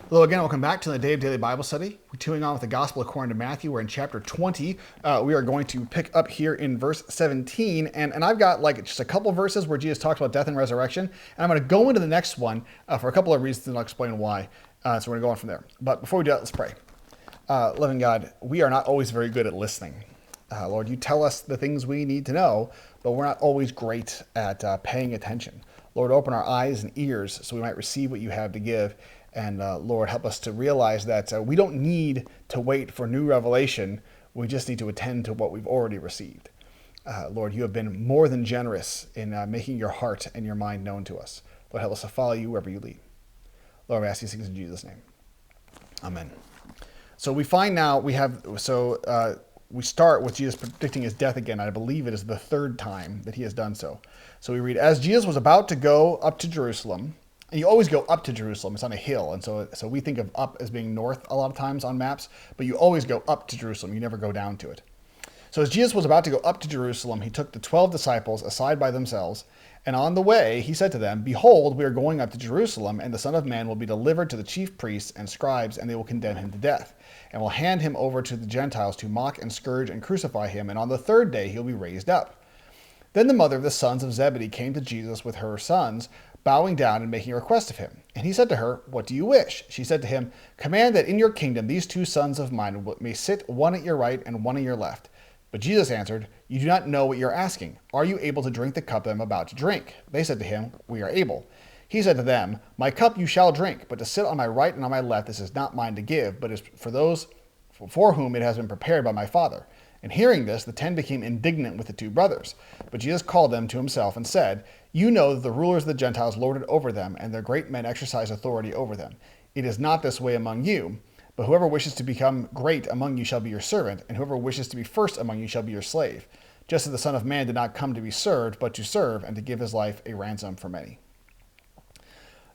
Hello again, welcome back to the Day of Daily Bible Study. We're continuing on with the Gospel according to Matthew. We're in chapter 20. We are going to pick up here in verse 17. And I've got like just a couple verses where Jesus talks about death and resurrection. And I'm going to go into the next one for a couple of reasons, and I'll explain why. So we're going to go on from there. But before we do that, let's pray. Loving God, we are not always very good at listening. Lord, you tell us the things we need to know, but we're not always great at paying attention. Lord, open our eyes and ears so we might receive what you have to give. And Lord, help us to realize that we don't need to wait for new revelation. We just need to attend to what we've already received. Lord, you have been more than generous in making your heart and your mind known to us. Lord, help us to follow you wherever you lead. Lord, we ask these things in Jesus' name. Amen. So we find now we start with Jesus predicting his death again. I believe it is the third time that he has done so. So we read, as Jesus was about to go up to Jerusalem. And you always go up to Jerusalem. It's on a hill. And so we think of up as being north a lot of times on maps, but you always go up to Jerusalem. You never go down to it. So as Jesus was about to go up to Jerusalem, he took the 12 disciples aside by themselves. And on the way, he said to them, behold, we are going up to Jerusalem, and the Son of Man will be delivered to the chief priests and scribes, and they will condemn him to death, and will hand him over to the Gentiles to mock and scourge and crucify him. And on the third day, he'll be raised up. Then the mother of the sons of Zebedee came to Jesus with her sons, bowing down and making a request of him. And he said to her, what do you wish? She said to him, command that in your kingdom these two sons of mine may sit, one at your right and one at your left. But Jesus answered, you do not know what you're asking. Are you able to drink the cup that I'm about to drink? They said to him, we are able. He said to them, my cup you shall drink, but to sit on my right and on my left, this is not mine to give, but is for those for whom it has been prepared by my Father. And hearing this, the 10 became indignant with the two brothers. But Jesus called them to himself and said, you know that the rulers of the Gentiles lord it over them, and their great men exercise authority over them. It is not this way among you, but whoever wishes to become great among you shall be your servant, and whoever wishes to be first among you shall be your slave. Just as the Son of Man did not come to be served, but to serve, and to give his life a ransom for many.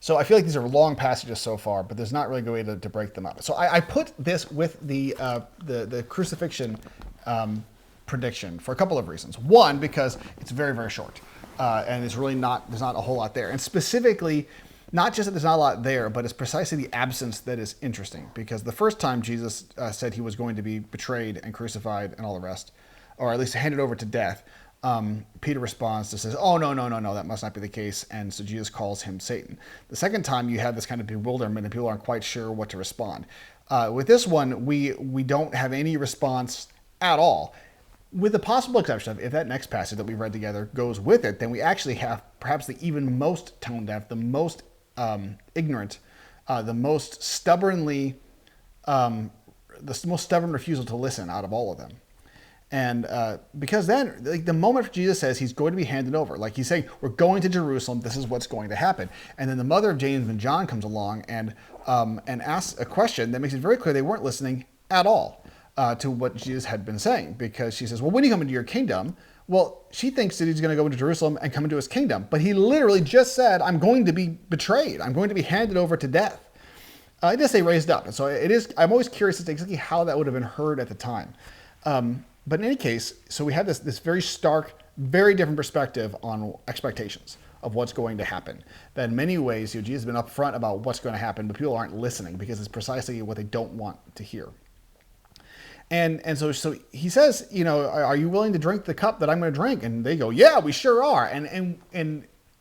So I feel like these are long passages so far, but there's not really a way to break them up. So I put this with the crucifixion prediction for a couple of reasons. One, because it's very, very short, and it's really there's not a whole lot there. And specifically, not just that there's not a lot there, but it's precisely the absence that is interesting. Because the first time Jesus said he was going to be betrayed and crucified and all the rest, or at least handed over to death, Peter responds to says, oh, no, that must not be the case. And so Jesus calls him Satan. The second time you have this kind of bewilderment and people aren't quite sure what to respond. With this one, we don't have any response at all. With the possible exception of if that next passage that we read together goes with it, then we actually have perhaps the even most tone deaf, the most ignorant, the most stubbornly, the most stubborn refusal to listen out of all of them. And because then, like the moment Jesus says he's going to be handed over, like he's saying, we're going to Jerusalem, this is what's going to happen. And then the mother of James and John comes along and asks a question that makes it very clear they weren't listening at all to what Jesus had been saying. Because she says, well, when you come into your kingdom, well, she thinks that he's going to go into Jerusalem and come into his kingdom. But he literally just said, I'm going to be betrayed. I'm going to be handed over to death. It does say raised up. And so I'm always curious as to exactly how that would have been heard at the time. But in any case, so we have this very stark, very different perspective on expectations of what's going to happen. That in many ways, Jesus has been upfront about what's going to happen, but people aren't listening because it's precisely what they don't want to hear. And so he says, are you willing to drink the cup that I'm going to drink? And they go, yeah, we sure are. And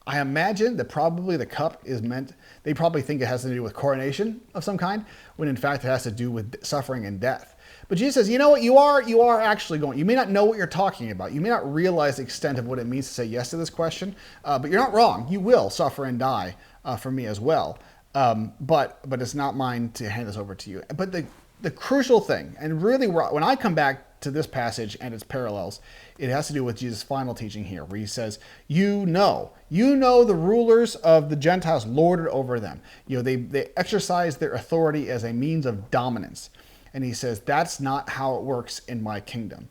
I imagine that probably the cup is meant, they probably think it has to do with coronation of some kind, when in fact it has to do with suffering and death. But Jesus says, you know what, you are actually going, you may not know what you're talking about. You may not realize the extent of what it means to say yes to this question, but you're not wrong. You will suffer and die for me as well. But it's not mine to hand this over to you. But the crucial thing, and really when I come back to this passage and its parallels, it has to do with Jesus' final teaching here, where he says, you know the rulers of the Gentiles lord it over them. They exercise their authority as a means of dominance. And he says, that's not how it works in my kingdom.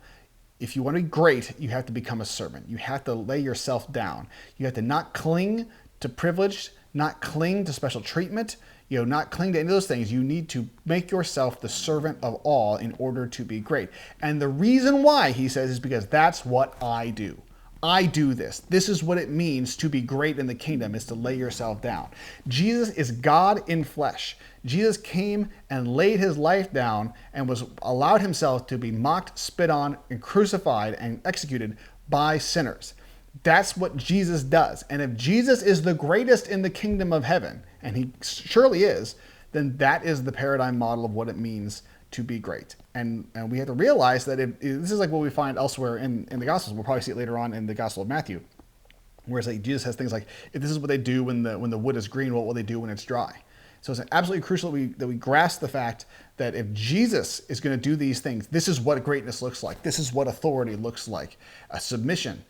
If you want to be great, you have to become a servant. You have to lay yourself down. You have to not cling to privilege, not cling to special treatment, not cling to any of those things. You need to make yourself the servant of all in order to be great. And the reason why, he says, is because that's what I do. I do this. This is what it means to be great in the kingdom, is to lay yourself down. Jesus is God in flesh. Jesus came and laid his life down and was allowed himself to be mocked, spit on, and crucified and executed by sinners. That's what Jesus does. And if Jesus is the greatest in the kingdom of heaven, and he surely is, then that is the paradigm model of what it means to be great. And we have to realize that this is like what we find elsewhere in the Gospels. We'll probably see it later on in the Gospel of Matthew, where like Jesus has things like, if this is what they do when the wood is green, what will they do when it's dry? So it's absolutely crucial that we grasp the fact that if Jesus is going to do these things, this is what greatness looks like. This is what authority looks like, a submission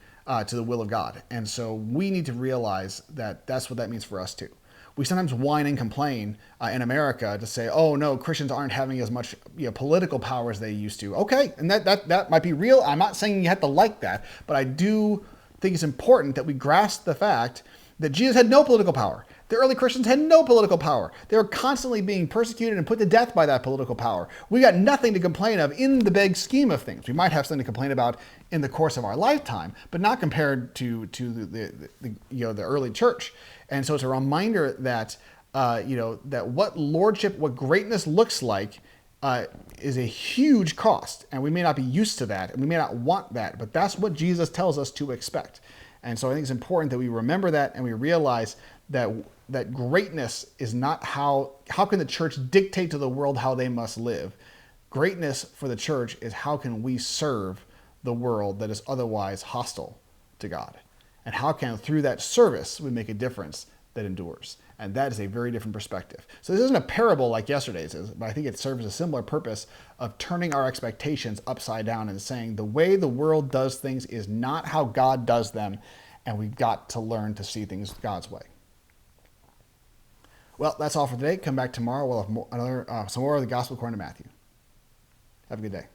to the will of God. And so we need to realize that that's what that means for us too. We sometimes whine and complain in America to say, oh no, Christians aren't having as much political power as they used to. Okay, and that might be real. I'm not saying you have to like that, but I do think it's important that we grasp the fact that Jesus had no political power. The early Christians had no political power. They were constantly being persecuted and put to death by that political power. We got nothing to complain of in the big scheme of things. We might have something to complain about in the course of our lifetime, but not compared to the early church. And so it's a reminder that that what lordship, what greatness looks like is a huge cost, and we may not be used to that, and we may not want that, but that's what Jesus tells us to expect. And so I think it's important that we remember that, and we realize that greatness is not how can the church dictate to the world how they must live. Greatness for the church is how can we serve the world that is otherwise hostile to God, and how can through that service we make a difference that endures. And that is a very different perspective. So this isn't a parable like yesterday's is, but I think it serves a similar purpose of turning our expectations upside down and saying the way the world does things is not how God does them, and we've got to learn to see things God's way. Well, that's all for today. Come back tomorrow. We'll have some more of the Gospel according to Matthew. Have a good day.